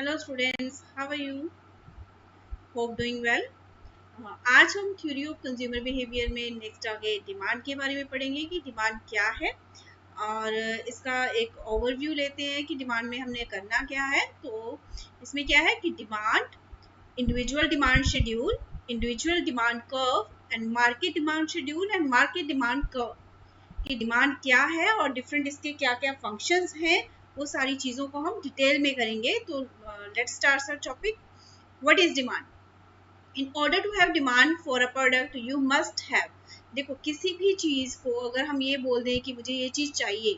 Hello students, how are you? Hope doing well. आज हम theory of consumer behaviour में next आगे demand के बारे में पढ़ेंगे कि डिमांड क्या है और इसका एक ओवरव्यू लेते हैं कि डिमांड में हमने करना क्या है। तो इसमें क्या है कि demand, individual demand schedule, individual demand curve and market demand schedule and market demand curve की डिमांड क्या है और डिफरेंट इसके क्या क्या फंक्शंस हैं, वो सारी चीज़ों को हम डिटेल में करेंगे। तो let's start our topic. What is demand? In order to have demand for a product you must have. देखो, किसी भी चीज़ को अगर हम ये बोल दें कि मुझे ये चीज़ चाहिए,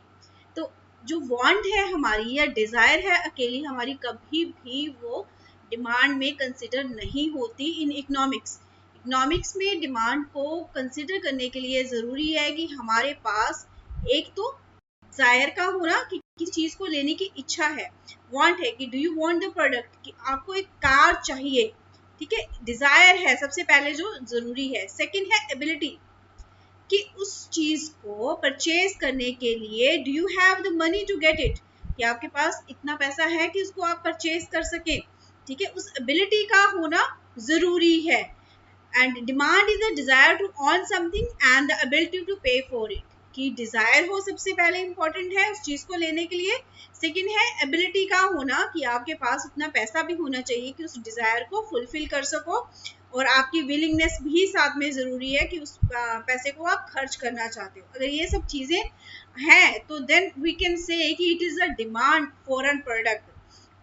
तो जो वांट है हमारी या डिज़ायर है अकेली हमारी, कभी भी वो डिमांड में कंसिडर नहीं होती इन इकोनॉमिक्स। इकोनॉमिक्स में डिमांड को कंसिडर करने के लिए ज़रूरी है कि हमारे पास एक तो डिज़ायर का होना कि किसी चीज़ को लेने की इच्छा है। वांट है कि do you want the product, कि आपको एक कार चाहिए, ठीक है। डिजायर है सबसे पहले जो जरूरी है। सेकंड है एबिलिटी, कि उस चीज को परचेज करने के लिए do you have the money to get it, कि आपके पास इतना पैसा है कि उसको आप परचेज कर सके, ठीक है। उस एबिलिटी का होना जरूरी है। And demand is the desire to earn something and the ability to pay for it, कि डिजायर हो सबसे पहले इंपॉर्टेंट है उस चीज को लेने के लिए। सेकंड है एबिलिटी का होना, कि आपके पास उतना पैसा भी होना चाहिए कि उस डिजायर को फुलफिल कर सको, और आपकी विलिंगनेस भी साथ में जरूरी है कि उस पैसे को आप खर्च करना चाहते हो। अगर ये सब चीजें हैं तो then we can say that it is a demand for an product,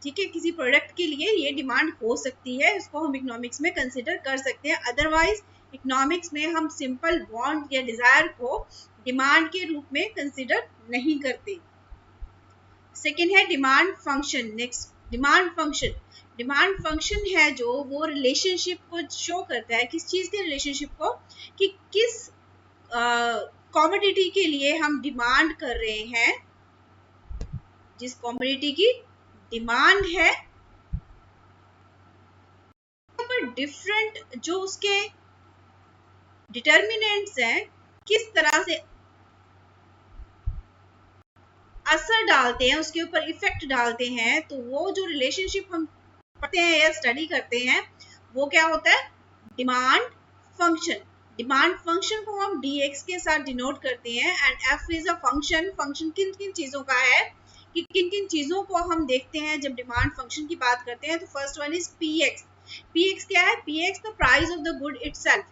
ठीक है। किसी प्रोडक्ट के लिए ये डिमांड हो सकती है, इसको हम इकोनॉमिक्स में कंसिडर कर सकते हैं। अदरवाइज इकोनॉमिक्स में हम सिंपल वांट या डिजायर को डिमांड के रूप में कंसिडर नहीं करते। सेकेंड है demand function. Next, demand function. Demand function है जो वो रिलेशनशिप को शो करता है, किस चीज के रिलेशनशिप को, कि किस कमोडिटी के लिए हम डिमांड कर रहे हैं। जिस कमोडिटी की डिमांड है पर डिफरेंट जो उसके डिटर्मिनेंट्स हैं किस तरह से असर डालते हैं, उसके ऊपर इफेक्ट डालते हैं, तो वो जो रिलेशनशिप हम पढ़ते हैं या स्टडी करते हैं वो क्या होता है, डिमांड फंक्शन। डिमांड फंक्शन को हम dx के साथ डिनोट करते हैं and f is a function. Function किन किन चीजों का है, कि किन किन चीजों को हम देखते हैं जब डिमांड फंक्शन की बात करते हैं। तो first one is px। px क्या है? px the price of the good itself,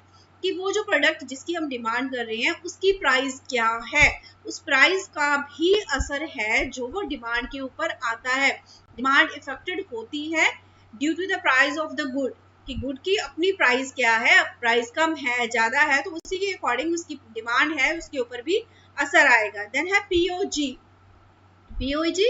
कि वो जो प्रोडक्ट जिसकी हम डिमांड कर रहे हैं उसकी प्राइस क्या है, उस प्राइस का भी असर है जो वो डिमांड के ऊपर आता है। डिमांड इफेक्टेड होती है due to the price of the good, कि गुड की अपनी प्राइस क्या है, प्राइस कम है ज्यादा है तो उसी के अकॉर्डिंग उसकी डिमांड है उसके ऊपर भी असर आएगा। देन है POG. POG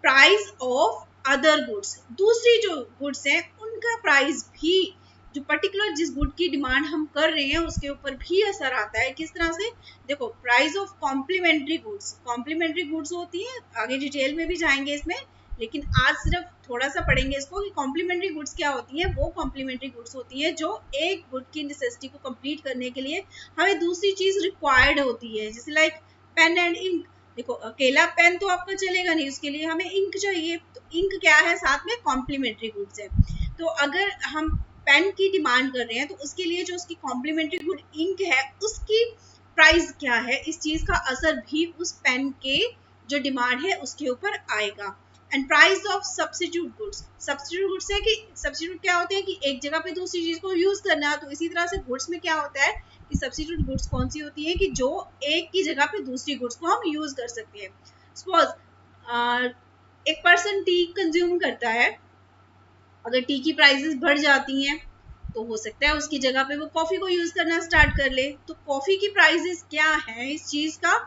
price of other goods, दूसरी जो गुड्स हैं उनका प्राइस भी, जो पर्टिकुलर जिस गुड की डिमांड हम कर रहे हैं उसके ऊपर भी असर आता है। किस तरह से? देखो, price of complementary goods. Complementary goods होती है, आगे डिटेल में भी जाएंगे इसमें, लेकिन आज सिर्फ थोड़ा सा पढ़ेंगे इसको कि कॉम्प्लीमेंट्री गुड्स क्या होती है। वो कॉम्प्लीमेंट्री गुड्स होती है जो एक गुड की नेसेसिटी को कंप्लीट करने के लिए हमें दूसरी चीज रिक्वायर्ड होती है, जैसे लाइक पेन एंड इंक। देखो, अकेला पेन तो आपका चलेगा नहीं, उसके लिए हमें इंक चाहिए, तो इंक क्या है, साथ में कॉम्प्लीमेंट्री गुड्स है। तो अगर हम पेन की डिमांड कर रहे हैं तो उसके लिए जो उसकी कॉम्प्लीमेंट्री गुड इंक है उसकी प्राइस क्या है, इस चीज का असर भी उस पेन के जो डिमांड है उसके ऊपर आएगा। And price of substitute goods. Substitute goods है कि सब्स्टिट्यूट क्या होते हैं, कि एक जगह पे दूसरी चीज को यूज करना। तो इसी तरह से गुड्स में क्या होता है कि सब्स्टिट्यूट गुड्स कौन सी होती है, कि जो एक की जगह पे दूसरी गुड्स को हम यूज कर सकते हैं। सपोज एक पर्सन टी कंज्यूम करता है, अगर टी की प्राइसेस बढ़ जाती हैं तो हो सकता है उसकी जगह पे वो कॉफी को यूज करना स्टार्ट कर ले। तो कॉफी की प्राइसेस क्या है, इस चीज का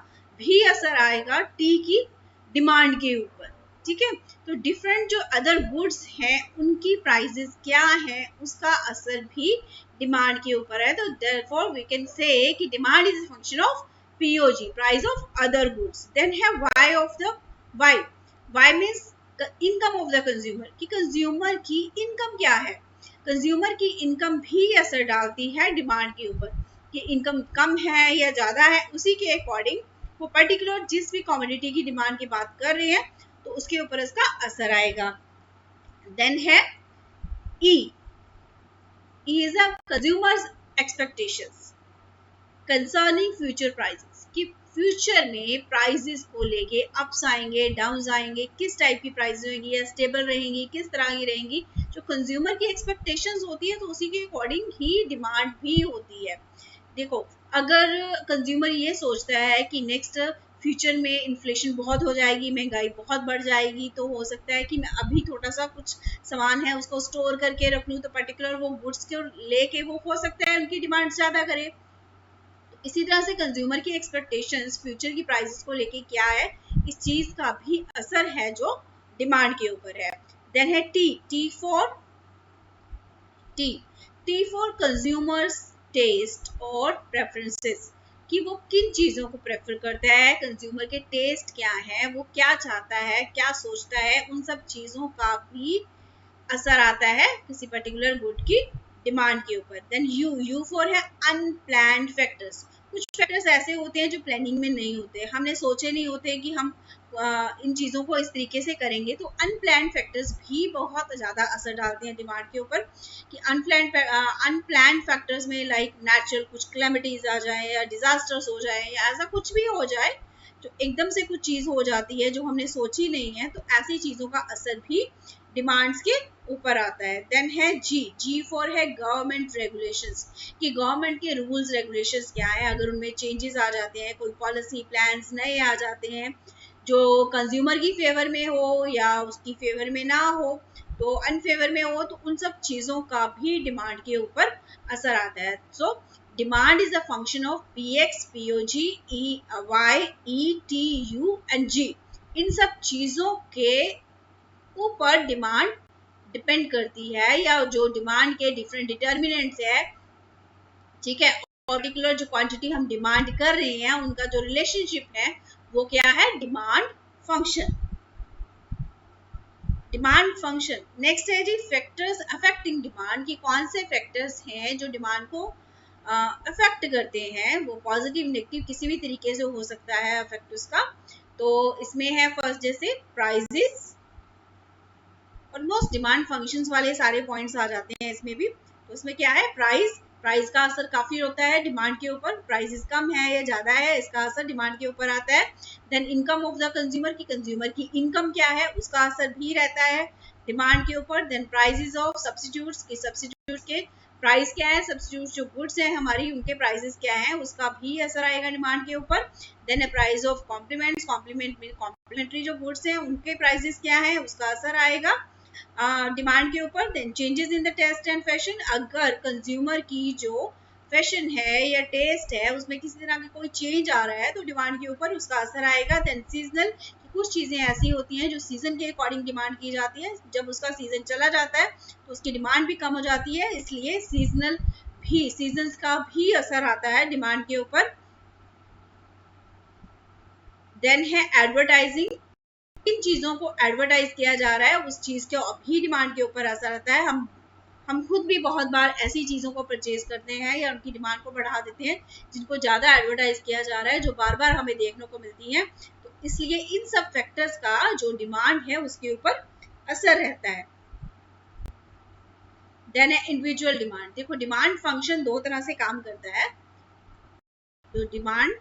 भी असर आएगा टी की डिमांड के ऊपर, ठीक है। तो डिफरेंट जो अदर गुड्स हैं उनकी प्राइसेस क्या है उसका असर भी डिमांड के ऊपर है। तो देयरफॉर वी कैन से कि demand is a function of POG, price of other goods. Then है Y of the Y. Y means income of the consumer, कि कंज्यूमर की इनकम क्या है। कंज्यूमर की इनकम भी असर डालती है डिमांड के ऊपर, कि इनकम कम है या ज्यादा है, उसी के अकॉर्डिंग वो पर्टिकुलर जिस भी कमोडिटी की डिमांड की बात कर रहे हैं तो उसके ऊपर इसका असर आएगा। देन है E, is a consumers expectations concerning future prices, कि फ्यूचर में प्राइसेस को लेके अप्स आएंगे, डाउन्स आएंगे, किस टाइप की प्राइसेस होंगी, या स्टेबल रहेंगी, किस तरह की रहेंगी। जो कंज्यूमर की एक्सपेक्टेशंस होती है तो उसी के अकॉर्डिंग ही डिमांड भी होती है। देखो, अगर कंज्यूमर ये सोचता है कि नेक्स्ट फ्यूचर में इन्फ्लेशन बहुत हो जाएगी, महंगाई बहुत बढ़ जाएगी, तो हो सकता है कि मैं अभी थोड़ा सा कुछ सामान है उसको स्टोर करके रख लूँ, तो पर्टिकुलर वो गुड्स को लेके वो हो सकता है उनकी डिमांड ज़्यादा करे। इसी तरह से कंज्यूमर की एक्सपेक्टेशंस फ्यूचर की प्राइसेस को लेके क्या है, इस चीज का भी असर है जो डिमांड के ऊपर है। देन है T, T T for consumers taste और प्रेफरेंसेस, कि वो किन चीजों को प्रेफर करता है, कंज्यूमर के टेस्ट क्या है, वो क्या चाहता है, क्या सोचता है, उन सब चीजों का भी असर आता है किसी पर्टिकुलर गुड की डिमांड के ऊपर। देन यू फॉर है अनप्लान्ड फैक्टर्स, कुछ फैक्टर्स ऐसे होते हैं जो प्लानिंग में नहीं होते, हमने सोचे नहीं होते कि हम इन चीज़ों को इस तरीके से करेंगे, तो अनप्लान्ड फैक्टर्स भी बहुत ज़्यादा असर डालते हैं डिमांड के ऊपर। कि अनप्लान्ड फैक्टर्स में लाइक नेचुरल कुछ क्लेमिटीज आ जाए, या डिजास्टर्स हो जाए, या ऐसा कुछ भी हो जाए जो एकदम से कुछ चीज़ हो जाती है जो हमने सोची नहीं है, तो ऐसी चीज़ों का असर भी डिमांड्स के ऊपर आता है। देन है जी फॉर है गवर्नमेंट रेगुलेशंस, कि गवर्नमेंट के रूल्स रेगुलेशंस क्या है, अगर उनमें चेंजेस आ जाते हैं, कोई पॉलिसी प्लान्स नए आ जाते हैं जो कंज्यूमर की फेवर में हो या उसकी फेवर में ना हो, तो अनफेवर में हो, तो उन सब चीज़ों का भी डिमांड के ऊपर असर आता है। So demand is a function of P X, P O G, E Y, E T U and G, इन सब चीज़ों के ऊपर डिमांड डिपेंड करती है, या जो डिमांड के डिफरेंट डिटर्मिनेंट्स है, ठीक है, पर्टिकुलर जो क्वांटिटी हम डिमांड कर रहे हैं उनका जो रिलेशनशिप है वो क्या है, demand function. Demand function next है जी फैक्टर्स अफेक्टिंग डिमांड, की कौन से फैक्टर्स हैं जो डिमांड को अफेक्ट करते हैं, वो पॉजिटिव नेगेटिव किसी भी तरीके से हो सकता है अफेक्ट उसका। तो इसमें है फर्स्ट जैसे प्राइजेस, ऑलमोस्ट डिमांड फंक्शंस वाले सारे पॉइंट्स आ जाते हैं इसमें भी। तो इसमें क्या है, प्राइस का असर काफी होता है डिमांड के ऊपर, प्राइसेस कम है या ज्यादा है इसका असर डिमांड के ऊपर आता है। Then income of the consumer, की कंज्यूमर की इनकम क्या है उसका असर भी रहता है डिमांड के ऊपर। देन प्राइसेस ऑफ सब्स्टिट्यूट्स, की सब्स्टिट्यूट के प्राइस क्या है, सब्स्टिट्यूट जो गुड्स है हमारी उनके प्राइसेस क्या है उसका भी असर आएगा डिमांड के ऊपर। Then price of complements, complement में कॉम्प्लीमेंट्री जो गुड्स हैं उनके प्राइसेस क्या है उसका असर आएगा डिमांड के ऊपर। Then changes in the taste and fashion, अगर कंज्यूमर की जो फैशन है या टेस्ट है उसमें किसी तरह का कोई चेंज आ रहा है तो डिमांड के ऊपर उसका असर आएगा। देन सीजनल, कुछ चीजें ऐसी होती हैं जो सीजन के अकॉर्डिंग डिमांड की जाती है, जब उसका सीजन चला जाता है तो उसकी डिमांड भी कम हो जाती है, इसलिए सीजन्स का भी असर आता है डिमांड के ऊपर। देन है एडवर्टाइजिंग, किन चीजों को एडवर्टाइज किया जा रहा है उस चीज के भी डिमांड के ऊपर असर आता है। हम खुद भी बहुत बार ऐसी चीजों को परचेज करते हैं या उनकी डिमांड को बढ़ा देते हैं जिनको ज्यादा एडवर्टाइज किया जा रहा है, जो बार बार हमें देखने को मिलती है। तो इसलिए इन सब फैक्टर्स का जो डिमांड है उसके ऊपर असर रहता है। देन है इंडिविजुअल डिमांड, देखो डिमांड फंक्शन दो तरह से काम करता है। जो डिमांड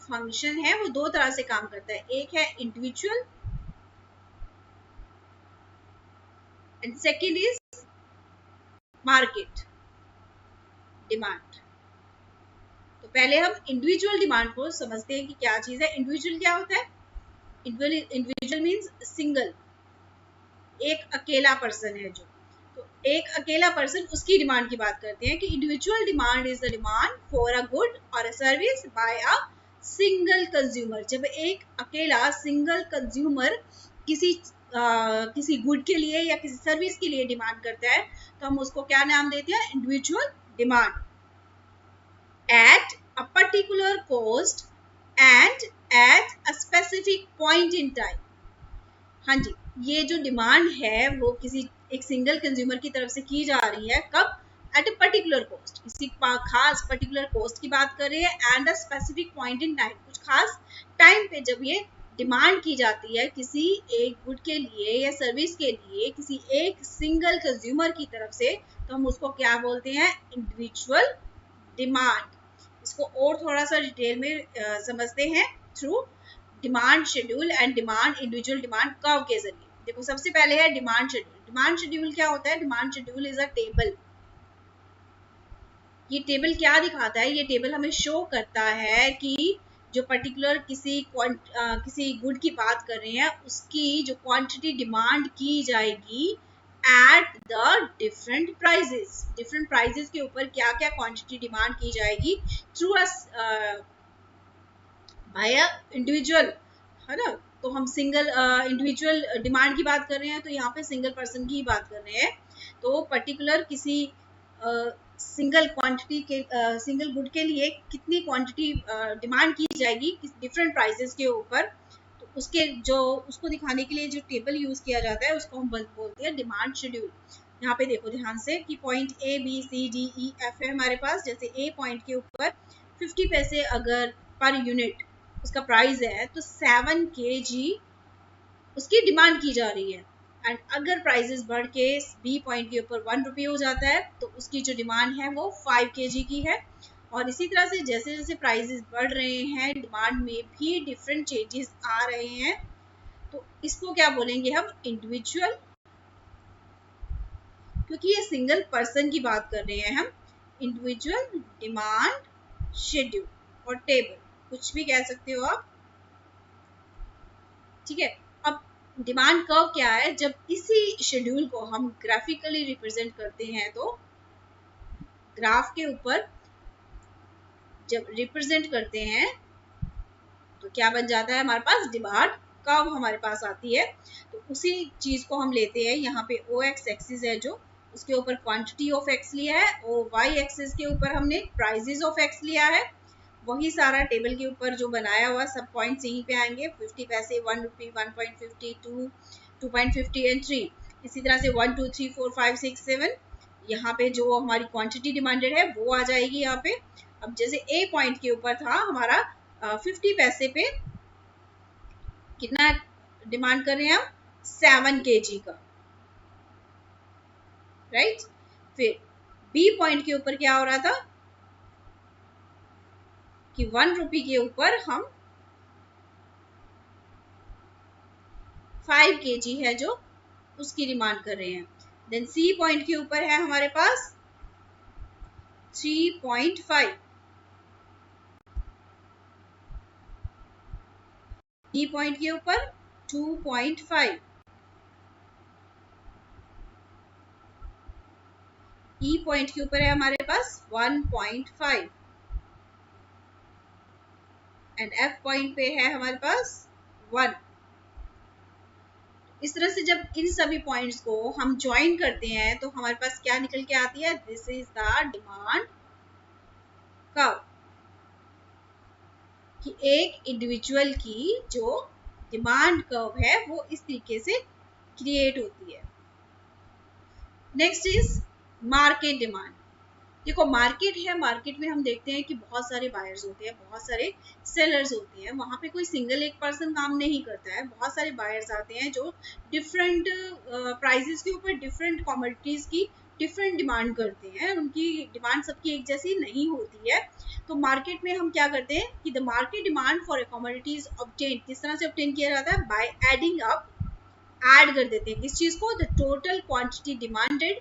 फंक्शन है वो दो तरह से काम करता है, एक है individual and second is market demand. तो पहले हम इंडिविजुअल डिमांड को समझते हैं कि क्या चीज है। इंडिविजुअल क्या होता है, इंडिविजुअल मींस सिंगल, एक अकेला पर्सन है जो, तो एक अकेला पर्सन उसकी डिमांड की बात करते हैं कि individual demand is the demand for a good और a service by a single consumer. जब एक अकेला सिंगल कंज्यूमर किसी गुड के लिए या किसी सर्विस के लिए डिमांड करता है तो हम उसको क्या नाम देते हैं, individual demand. At a particular cost and at a specific point in time. हाँ जी, ये जो डिमांड है वो किसी एक सिंगल कंज्यूमर की तरफ से की जा रही है, कब, एट अ पर्टिकुलर कॉस्ट, किसी खास पर्टिकुलर कॉस्ट की बात कर रहे हैं, and a specific point in time, कुछ खास टाइम पे जब ये डिमांड की जाती है किसी एक गुड के लिए या सर्विस के लिए किसी एक सिंगल कंज्यूमर की तरफ से, तो हम उसको क्या बोलते हैं, इंडिविजुअल डिमांड। इसको और थोड़ा सा डिटेल में समझते हैं through demand schedule and demand individual demand curve के जरिए। देखो सबसे पहले है डिमांड शेड्यूल। डिमांड शेड्यूल क्या होता है? Demand schedule is a table. ये टेबल क्या दिखाता है? ये टेबल हमें शो करता है कि जो पर्टिकुलर किसी गुड की बात कर रहे हैं उसकी जो क्वांटिटी डिमांड की जाएगी एट द डिफरेंट प्राइजेस के ऊपर क्या क्या क्वांटिटी डिमांड की जाएगी थ्रू अ बाय इंडिविजुअल, है ना। तो हम सिंगल इंडिविजुअल डिमांड की बात कर रहे हैं, तो यहाँ पे सिंगल पर्सन की ही बात कर रहे हैं। तो पर्टिकुलर किसी सिंगल क्वांटिटी के सिंगल गुड के लिए कितनी क्वांटिटी डिमांड की जाएगी डिफरेंट प्राइसेस के ऊपर, तो उसके जो उसको दिखाने के लिए जो टेबल यूज किया जाता है उसको हम बोलते हैं डिमांड शेड्यूल। यहाँ पे देखो ध्यान से कि point A B C D E F है हमारे पास। जैसे ए पॉइंट के ऊपर 50 पैसे अगर पर यूनिट उसका प्राइस है, तो 7 kg उसकी डिमांड की जा रही है। एंड अगर प्राइसेस बढ़ के बी पॉइंट के ऊपर 1 रुपये हो जाता है, तो उसकी जो डिमांड है वो 5 kg की है। और इसी तरह से जैसे जैसे प्राइसेस बढ़ रहे हैं, डिमांड में भी डिफरेंट चेंजेस आ रहे हैं, तो इसको क्या बोलेंगे हम, इंडिविजुअल, क्योंकि ये सिंगल पर्सन की बात कर रहे हैं हम। इंडिविजुअल डिमांड शेड्यूल और टेबल, कुछ भी कह सकते हो आप, ठीक है। अब डिमांड कर्व क्या है? जब इसी शेड्यूल को हम ग्राफिकली रिप्रेजेंट करते हैं, तो ग्राफ के ऊपर जब रिप्रेजेंट करते हैं तो क्या बन जाता है हमारे पास, डिमांड कर्व हमारे पास आती है। तो उसी चीज को हम लेते हैं, यहाँ पे ओ एक्स एक्सिस है जो, उसके ऊपर क्वांटिटी ऑफ एक्स लिया है, और वाई एक्सिस के ऊपर हमने प्राइजेस ऑफ एक्स लिया है। वही सारा टेबल के ऊपर जो बनाया हुआ सब पॉइंट्स यहीं पे आएंगे। 50 पैसे, 1 रुपी, 1.50, 2, 2.50 एंड 3। इसी तरह से 1 2 3 4 5 6 7 यहाँ पे जो हमारी क्वांटिटी डिमांडेड है वो आ जाएगी यहाँ पे। अब जैसे ए पॉइंट के ऊपर था हमारा 50 पैसे पे कितना डिमांड कर रहे हैं हम, 7 kg का, राइट। फिर बी पॉइंट के ऊपर क्या हो रहा था कि 1 रुपी के ऊपर हम 5 kg है जो उसकी डिमांड कर रहे हैं। देन सी पॉइंट के ऊपर है हमारे पास 3.5, डी पॉइंट के ऊपर 2.5, ई पॉइंट के ऊपर है हमारे पास 1.5 एंड एफ पॉइंट पे है हमारे पास 1। इस तरह से जब इन सभी पॉइंट्स को हम ज्वाइन करते हैं तो हमारे पास क्या निकल के आती है, this is the demand curve. कि एक इंडिविजुअल की जो डिमांड कर्व है वो इस तरीके से क्रिएट होती है। Next is market demand. देखो मार्केट है, मार्केट में हम देखते हैं कि बहुत सारे बायर्स होते हैं, बहुत सारे सेलर्स होते हैं। वहां पे कोई सिंगल एक पर्सन काम नहीं करता है, बहुत सारे बायर्स आते हैं जो डिफरेंट प्राइसेस के ऊपर डिफरेंट कमोडिटीज की डिफरेंट डिमांड करते हैं। उनकी डिमांड सबकी एक जैसी नहीं होती है। तो मार्केट में हम क्या करते हैं कि the market demand for a commodities obtain, किस तरह से ऑब्टेन किया जाता है, बाय एडिंग अप, ऐड कर देते हैं किस चीज को, the total quantity demanded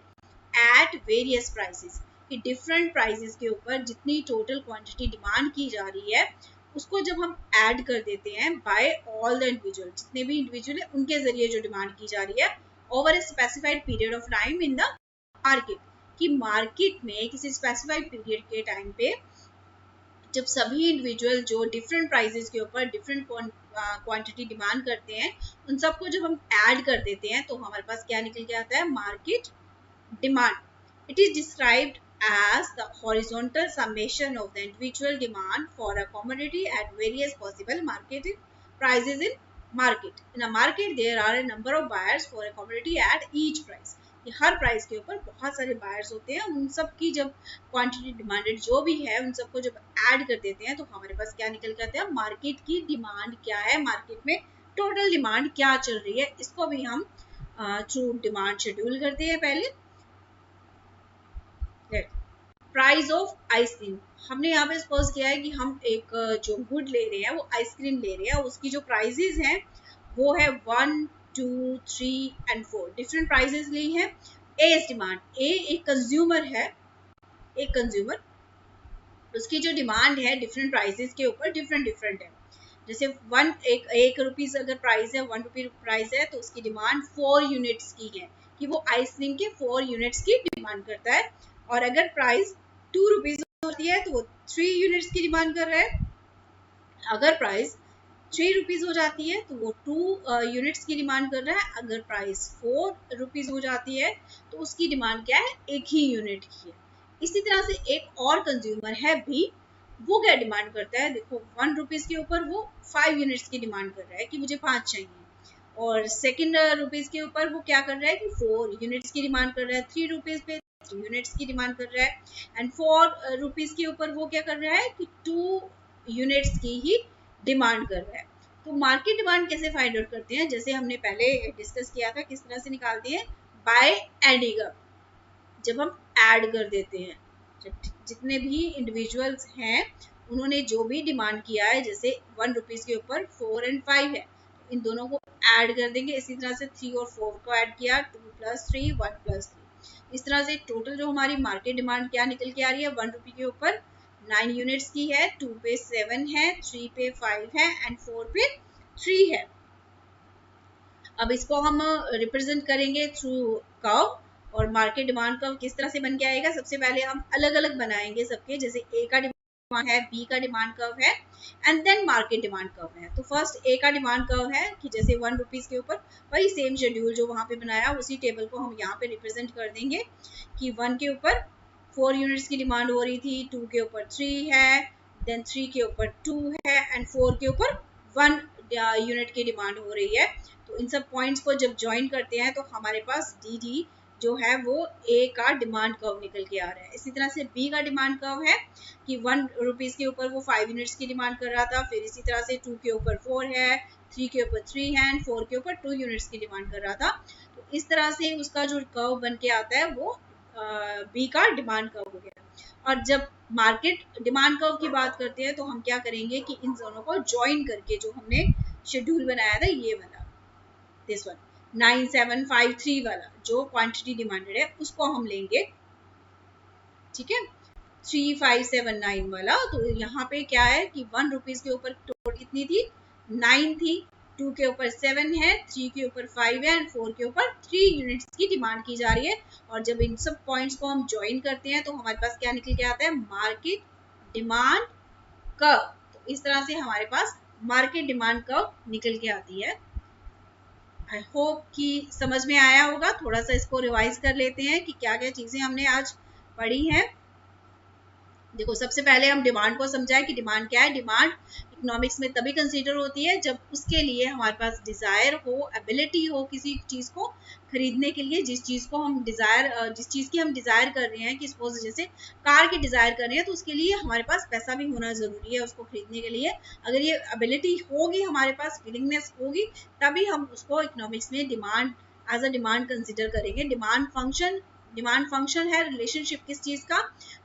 at various prices, कि डिफरेंट प्राइसेस के ऊपर जितनी टोटल क्वांटिटी डिमांड की जा रही है उसको जब हम ऐड कर देते हैं बाय ऑल द इंडिविजुअल, जितने भी इंडिविजुअल है उनके जरिए जो डिमांड की जा रही है over a specified period of time in the market, कि मार्केट में किसी स्पेसिफाइड पीरियड के टाइम पे जब सभी इंडिविजुअल जो डिफरेंट प्राइसेस के ऊपर डिफरेंट क्वांटिटी डिमांड करते हैं उन सबको जब हम ऐड कर देते हैं तो हमारे पास क्या निकल के आता है, market demand. It is described as the horizontal summation of the individual demand for a commodity at various possible market prices in market. In a market, there are a number of buyers for a commodity at each price. कि हर price के ऊपर बहुत सारे buyers होते हैं, उन सब की जब क्वांटिटी डिमांडेड जो भी है उन सबको जब ऐड कर देते हैं तो हमारे पास क्या निकल के आता है, मार्केट की डिमांड क्या है, मार्केट में टोटल डिमांड क्या चल रही है। इसको भी हम थ्रू डिमांड शेड्यूल करते हैं। पहले प्राइस ऑफ आइसक्रीम, हमने यहाँ पे सपोज किया है कि हम एक जो गुड ले रहे हैं वो आइसक्रीम ले रहे हैं, उसकी जो प्राइजेस हैं वो है 1, 2, 3 एंड 4 डिफरेंट प्राइजेस ली है। ए इज डिमांड, ए एक कंज्यूमर है, एक कंज्यूमर, उसकी जो डिमांड है डिफरेंट प्राइजेस के ऊपर डिफरेंट है। जैसे एक रुपीज अगर प्राइस है, 1 रुपी प्राइस है तो उसकी डिमांड 4 यूनिट्स की है, कि वो आइसक्रीम के 4 यूनिट्स की डिमांड करता है। और अगर प्राइस 2 रुपीज होती है तो वो 3 यूनिट्स की डिमांड कर रहा है। अगर प्राइस 3 रुपीज हो जाती है तो वो 2 यूनिट्स की डिमांड कर रहा है। अगर प्राइस 4 रुपीज हो जाती है तो उसकी डिमांड क्या है, एक ही यूनिट की है। इसी तरह से एक और कंज्यूमर है बी, वो क्या डिमांड करता है, देखो 1 रुपीज के ऊपर वो 5 यूनिट्स की डिमांड कर रहा है कि मुझे 5 चाहिए। और सेकंड रुपीज के ऊपर वो क्या कर रहा है कि 4 यूनिट्स की डिमांड कर रहा है। 3 रुपीज पे 3 यूनिट्स की डिमांड कर रहा है। एंड 4 रुपीज के ऊपर वो क्या कर रहा है कि 2 यूनिट्स की ही डिमांड कर रहा है। तो मार्केट डिमांड कैसे फाइंड आउट करते हैं, जैसे हमने पहले डिस्कस किया था किस तरह से निकालते हैं, बाय एडिंग अप। जब हम ऐड कर देते हैं, जितने भी इंडिविजुअल्स हैं उन्होंने जो भी डिमांड किया है, जैसे 1 रुपीज के ऊपर 4 और 5 है, इन दोनों को ऐड कर देंगे। इसी तरह से 3 और 4 को ऐड किया, 2 + 3 1 + 3। इस तरह से टोटल जो हमारी मार्केट डिमांड क्या निकल के आ रही है, 1 रुपी के ऊपर 9 यूनिट्स की है, 2 पे 7 है, 3 पे 5 है एंड 4 पे 3 है। अब इसको हम रिप्रेजेंट करेंगे थ्रू कर्व। और मार्केट डिमांड कर्व किस तरह से बन के आएगा, सबसे पहले हम अलग अलग बनाएंगे सबके, जैसे ए का डिमांड है, बी का डिमांड कर्व है and then market demand curve है। तो फर्स्ट ए का डिमांड कर्व है कि जैसे 1 रुपीज के ऊपर वही सेम शेड्यूल जो वहां पे बनाया उसी टेबल को हम यहाँ पे रिप्रेजेंट कर देंगे कि 1 के ऊपर 4 यूनिट्स की डिमांड हो रही थी, 2 के ऊपर 3 है, देन 3 के ऊपर 2 है एंड 4 के ऊपर 1 यूनिट की डिमांड हो रही है। तो इन सब पॉइंट्स को जब ज्वाइन करते हैं तो हमारे पास डी डी जो है वो ए का डिमांड कर्व निकल के आ रहा है। इसी तरह से बी का डिमांड कर्व है कि 1 रुपीज के ऊपर वो 5 यूनिट्स की डिमांड कर रहा था, फिर इसी तरह से 2 के ऊपर 4 है, 3 के ऊपर 3 है एंड 4 के ऊपर 2 यूनिट्स की डिमांड कर रहा था। तो इस तरह से उसका जो कर्व बन के आता है वो बी का डिमांड कर्व हो गया। और जब मार्केट डिमांड कर्व की बात करते हैं तो हम क्या करेंगे कि इन दोनों को ज्वाइन करके जो हमने शेड्यूल बनाया था ये वाला, दिस वन 9753 वाला जो क्वांटिटी डिमांडेड है उसको हम लेंगे, ठीक है, 3579 वाला। तो यहाँ पे क्या है कि 1 रुपीज के ऊपर टोटल कितनी थी, 9 थी, 2 के ऊपर 7 है, 3 के ऊपर 5 है एंड 4 के ऊपर 3 यूनिट्स की डिमांड की जा रही है। और जब इन सब पॉइंट्स को हम ज्वाइन करते हैं तो हमारे पास क्या निकल के आता है, मार्केट डिमांड कर्व। तो इस तरह से हमारे पास मार्केट डिमांड कर्व निकल के आती है। आई होप कि समझ में आया होगा। थोड़ा सा इसको रिवाइज कर लेते हैं कि क्या क्या चीजें हमने आज पढ़ी हैं। देखो सबसे पहले हम डिमांड को समझा है कि डिमांड क्या है। डिमांड इकोनॉमिक्स में तभी कंसीडर होती है जब उसके लिए हमारे पास डिजायर हो, एबिलिटी हो किसी चीज को खरीदने के लिए, जिस चीज को हम डिजायर, जिस चीज की हम डिजायर कर रहे हैं कि सपोज जैसे कार की डिजायर कर रहे हैं तो उसके लिए हमारे पास पैसा भी होना जरूरी है उसको खरीदने के लिए। अगर ये एबिलिटी होगी हमारे पास, विलिंगनेस होगी, तभी हम उसको इकोनॉमिक्स में demand as a demand consider करेंगे। डिमांड फंक्शन है रिलेशनशिप किस चीज का,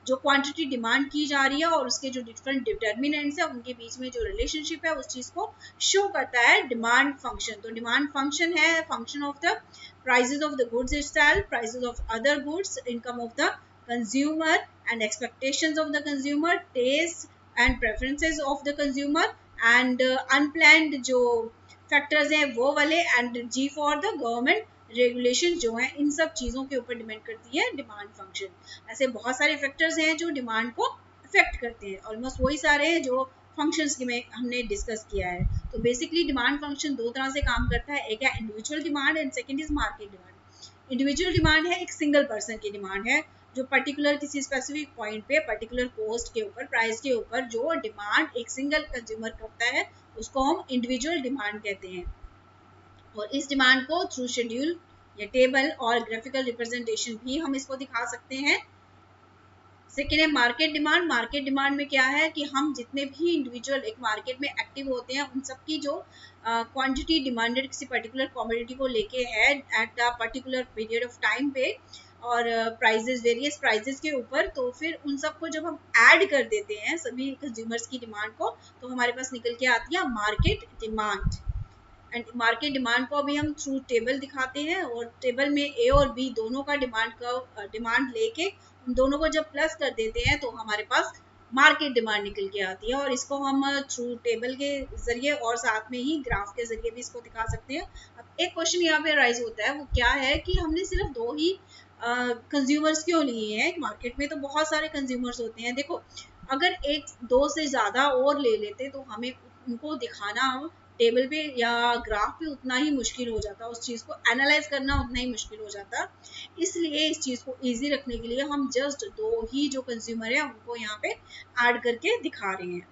जो क्वांटिटी डिमांड की जा रही है और उसके जो डिफरेंट डिटर्मिनेंट्स है उनके बीच में जो रिलेशनशिप है उस चीज को शो करता है डिमांड फंक्शन। तो डिमांड फंक्शन है function of the prices of the goods itself, prices of other goods, income of the consumer and expectations of the consumer, taste and preferences of the consumer and unplanned जो factors हैं वो वाले, and G for the government regulation जो है, इन सब चीजों के ऊपर डिपेंड करती है डिमांड फंक्शन। ऐसे बहुत सारे फैक्टर्स हैं जो डिमांड को अफेक्ट करते हैं, ऑलमोस्ट वही सारे हैं जो फंक्शंस में हमने डिस्कस किया है। तो बेसिकली डिमांड फंक्शन दो तरह से काम करता है, एक है individual demand and second is market demand. Individual demand है एक सिंगल पर्सन की डिमांड है जो पर्टिकुलर किसी स्पेसिफिक पॉइंट पे पर्टिकुलर कॉस्ट के ऊपर, प्राइस के ऊपर जो डिमांड एक सिंगल कंज्यूमर करता है उसको हम इंडिविजुअल डिमांड कहते हैं। और इस डिमांड को थ्रू शेड्यूल ये टेबल और ग्राफिकल रिप्रेजेंटेशन भी हम इसको दिखा सकते हैं। सेकेंड है मार्केट डिमांड। मार्केट डिमांड में क्या है कि हम जितने भी इंडिविजुअल एक मार्केट में एक्टिव होते हैं उन सब की जो क्वांटिटी डिमांडेड किसी पर्टिकुलर कमोडिटी को लेके है at a particular period of time पे और प्राइजेस वेरियस प्राइजेस के ऊपर, तो फिर उन सबको जब हम ऐड कर देते हैं सभी कंज्यूमर्स की डिमांड को, तो हमारे पास निकल के आती है market demand. And market demand को अभी हम थ्रू टेबल दिखाते हैं और टेबल में ए और बी दोनों का डिमांड लेके उन दोनों को जब प्लस कर देते हैं तो हमारे पास मार्केट डिमांड निकल के आती है। और इसको हम थ्रू टेबल के जरिए और साथ में ही ग्राफ के जरिए भी इसको दिखा सकते हैं। अब एक क्वेश्चन यहाँ पे राइज होता है, वो क्या है कि हमने सिर्फ 2 ही कंज्यूमर्स क्यों लिए हैं? मार्केट में तो बहुत सारे कंज्यूमर्स होते हैं। देखो अगर 1-2 से ज्यादा और ले लेते तो हमें उनको दिखाना टेबल पे या ग्राफ पे उतना ही मुश्किल हो जाता, उस चीज को एनालाइज करना उतना ही मुश्किल हो जाता। इसलिए इस चीज को इजी रखने के लिए हम जस्ट 2 ही जो कंज्यूमर है उनको यहाँ पे ऐड करके दिखा रहे हैं।